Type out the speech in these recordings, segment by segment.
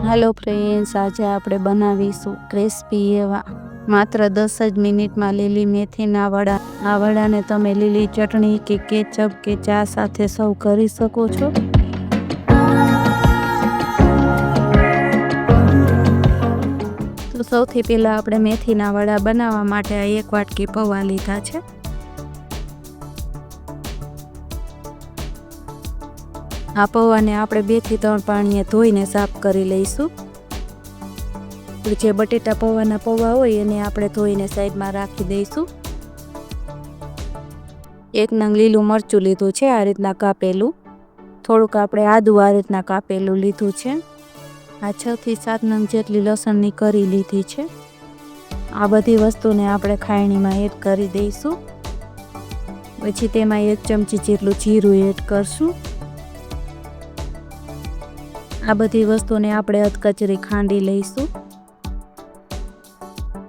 Hello friends, आज આપણે બનાવીશું ક્રિસ્પી એવા માત્ર 10 જ મિનિટમાં લીલી મેથીના વડા। આ વડાને તમે લીલી ચટણી કે કેચઅપ કે ચા સાથે સર્વ કરી શકો છો। તો સૌથી પહેલા આપણે મેથીના વડા બનાવવા માટે આ 1 વાટકી પૌવા લીધા છે। આ પૌવાને આપણે 2 થી 3 પાણીએ ધોઈને સાફ કરી લઈશું। જે બટેટા પૌવાના પૌવા હોય એને આપણે ધોઈને સાઈડમાં રાખી દઈશું। 1 નંગ લીલું મરચું લીધું છે આ રીતના કાપેલું। થોડુંક આપણે આદું આ રીતના કાપેલું લીધું છે। આ 6 થી 7 નંગ જેટલી લસણની કરી લીધી છે। આ બધી વસ્તુને આપણે ખાયણીમાં એડ કરી દઈશું। પછી તેમાં 1 ચમચી જેટલું જીરું એડ કરશું। આ બધી વસ્તુને આપણે અધકચરી ખાંડી લઈશું।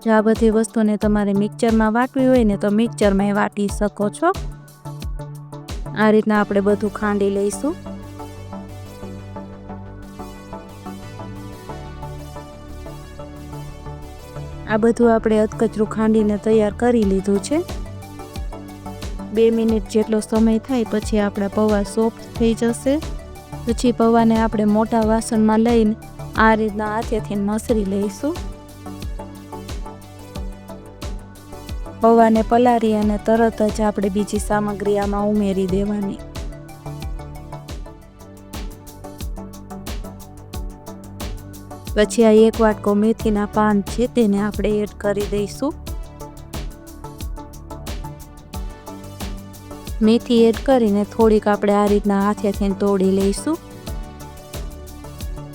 જો આ બધી વસ્તુને તમારે મિક્સરમાં વાટવી હોય ને તો મિક્સરમાં વાટી શકો છો। આ રીતના આપણે બધું ખાંડી લઈશું। આ બધું આપણે અધકચરું ખાંડીને તૈયાર કરી લીધું છે। 2 મિનિટ જેટલો સમય થાય પછી આપણા પૌવા સોફ્ટ થઈ જશે। પછી પૌવાને આપણે મોટા વાસણમાં લઈને આ રીતના હાથેથી મસળી લઈશું। પૌવાને પલાળી અને તરત જ આપણે બીજી સામગ્રી આમાં ઉમેરી દેવાની। પછી આ 1 વાટકો મેથીના પાન છે તેને આપણે એડ કરી દઈશું। મેથી એડ કરીને થોડીક આપણે આ રીતના હાથેથી તોડી લઈશું।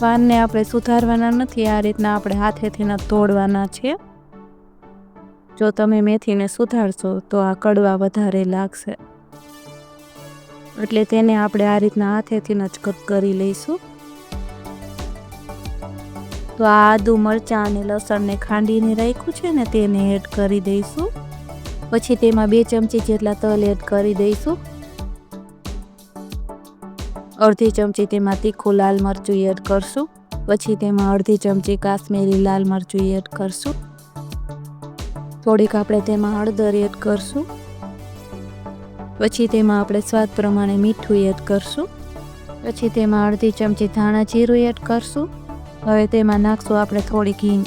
પાનને આપણે સુધારવાના નથી, આ રીતના આપણે હાથેથી ન તોડવાના છે। જો તમે મેથીને સુધારશો તો આ કડવા વધારે લાગશે, એટલે તેને આપણે આ રીતના હાથેથી જ કટ કરી લઈશું। તો આ આદુ મરચાં અને લસણને ખાંડીને રાખ્યું છે ને તેને એડ કરી દઈશું। પછી તેમાં 2 ચમચી જેટલા તલ એડ કરી દઈશું। અડધી ચમચી તેમાં તીખું લાલ મરચું એડ કરશું। પછી તેમાં અડધી ચમચી કાશ્મીરી લાલ મરચું એડ કરશું। થોડીક આપણે તેમાં હળદર એડ કરશું। પછી તેમાં આપણે સ્વાદ પ્રમાણે મીઠું એડ કરશું। પછી તેમાં અડધી ચમચી ધાણા જીરું એડ કરશું। હવે તેમાં નાખશું આપણે થોડીક હિંગ।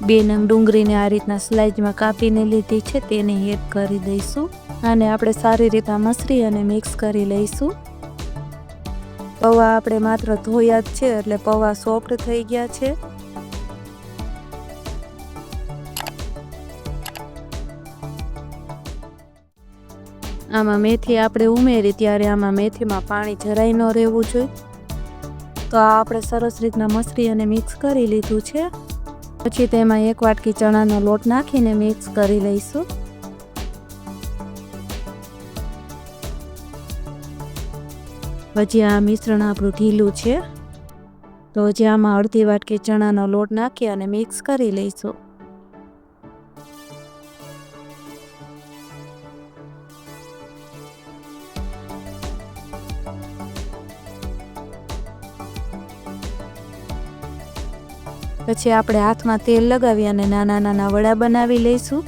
2 નંગ ડુંગળીને આ રીતના સ્લાઇસમાં કાપીને લીધી છે તેને એડ કરી દઈશું। આને આપણે સારી રીતે મસળી અને મિક્સ કરી લઈશું। પૌવા આપણે માત્ર ધોયા જ છે એટલે પૌવા સોફ્ટ થઈ ગયા છે। આમાં મેથી આપણે ઉમેરી ત્યારે આમાં મેથીમાં પાણી જરાય ન રહેવું જોઈએ। તો આ આપણે સરસ રીતના મસળી અને મિક્સ કરી લીધું છે। પછી તેમાં 1 વાટકી ચણાનો લોટ નાખીને મિક્સ કરી લઈશું। પછી આ મિશ્રણ આપણું ઢીલું છે તો હજી આમાં અડધી વાટકી ચણાનો લોટ નાખી અને મિક્સ કરી લઈશું। પછી આપણે હાથમાં તેલ લગાવી અને નાના નાના વડા બનાવી લઈશું।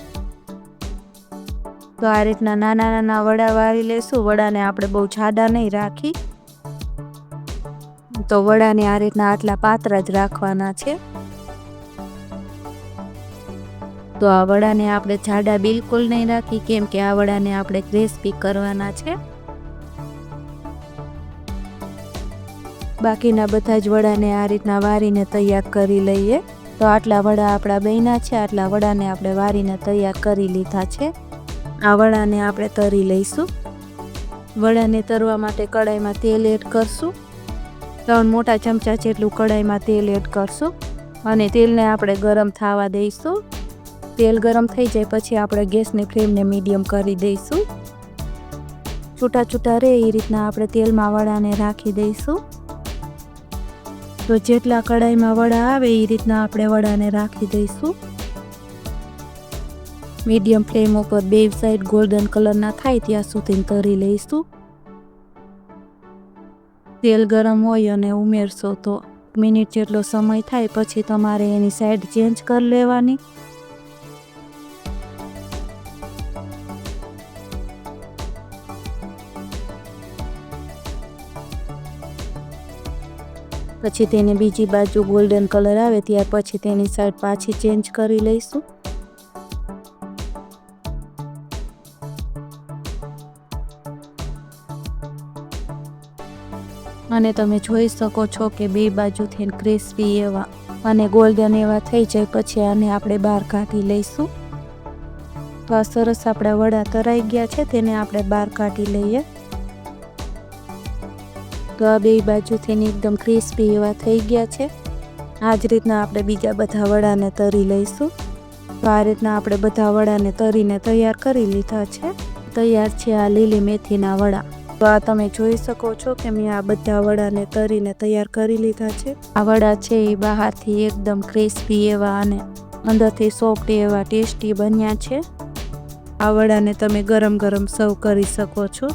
તો આ રીતના નાના નાના વડા વાળી લઈશું। વડાને આપણે બહુ જાડા નહીં રાખી, તો વડાને આ રીતના આટલા પાતળા જ રાખવાના છે। તો આ વડાને આપણે જાડા બિલકુલ નહીં રાખી, કેમ કે આ વડાને આપણે ક્રિસ્પી કરવાના છે। બાકીના બધા જ વડાને આ રીતના વારીને તૈયાર કરી લઈએ। તો આટલા વડા આપણા બન્યા છે। આટલા વડાને આપણે વારીને તૈયાર કરી લીધા છે। આ વડાને આપણે તળી લઈશું। વડાને તળવા માટે કડાઈમાં તેલ એડ કરશું। 3 મોટા ચમચા જેટલું કડાઈમાં તેલ એડ કરશું અને તેલને આપણે ગરમ થવા દઈશું। તેલ ગરમ થઈ જાય પછી આપણે ગેસની ફ્લેમને મીડિયમ કરી દઈશું। છૂટા છૂટા રહે એ રીતના આપણે તેલમાં વડાને રાખી દઈશું। તો જેટલા કડાઈમાં વડા આવે એ રીતના આપણે વડાને રાખી દઈશું। મીડિયમ ફ્લેમ ઉપર 2 સાઈડ ગોલ્ડન કલરના થાય ત્યાં સુધી તળી લઈશું। તેલ ગરમ હોય અને ઉમેરશો તો 1 મિનિટ જેટલો સમય થાય પછી તમારે એની સાઈડ ચેન્જ કરી લેવાની. પછી તેને બીજી બાજુ ગોલ્ડન કલર આવે ત્યાર પછી તેની સાઈડ પાછી ચેન્જ કરી લઈશું. અને તમે જોઈ શકો છો કે બે બાજુથી ક્રિસ્પી એવા અને ગોલ્ડન એવા થઈ જાય પછી આને આપણે બહાર કાઢી લઈશું. તો આ સરસ આપણા વડા તરાઈ ગયા છે, તેને આપણે બહાર કાઢી લઈએ. તો આ બે બાજુથી એકદમ ક્રિસ્પી એવા થઈ ગયા છે. આ જ રીતના આપણે બીજા બધા વડાને તરી લઈશું. તો આ રીતના આપણે બધા વડાને તરીને તૈયાર કરી લીધા છે. તૈયાર છે આ લીલી મેથીના વડા. તો આ તમે જોઈ શકો છો કે મેં આ બધા વડાને તરીને તૈયાર કરી લીધા છે. આ વડા છે એ બહારથી એકદમ ક્રિસ્પી એવા અને અંદરથી સોફ્ટ એવા ટેસ્ટી બન્યા છે. આ વડાને તમે ગરમ ગરમ સર્વ કરી શકો છો,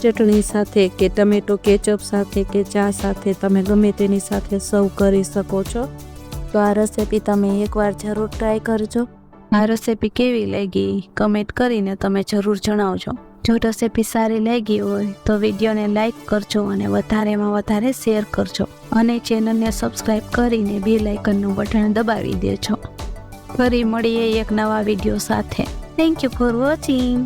ચટણી સાથે કે ટમેટો કેચઅપ સાથે કે ચા સાથે, તમે ગમે તેની સાથે સર્વ કરી શકો છો. તો આ રેસીપી તમે એકવાર જરૂર ટ્રાય કરજો. આ રેસીપી કેવી લાગી કમેન્ટ કરીને તમે જરૂર જણાવજો. જો રેસીપી સારી લાગી હોય તો વિડીયોને લાઈક કરજો અને વધારેમાં વધારે શેર કરજો અને ચેનલને સબસ્ક્રાઈબ કરીને બેલ આઇકનનું બટન દબાવી દેજો. ફરી મળીએ એક નવા વિડીયો સાથે. Thank you for watching.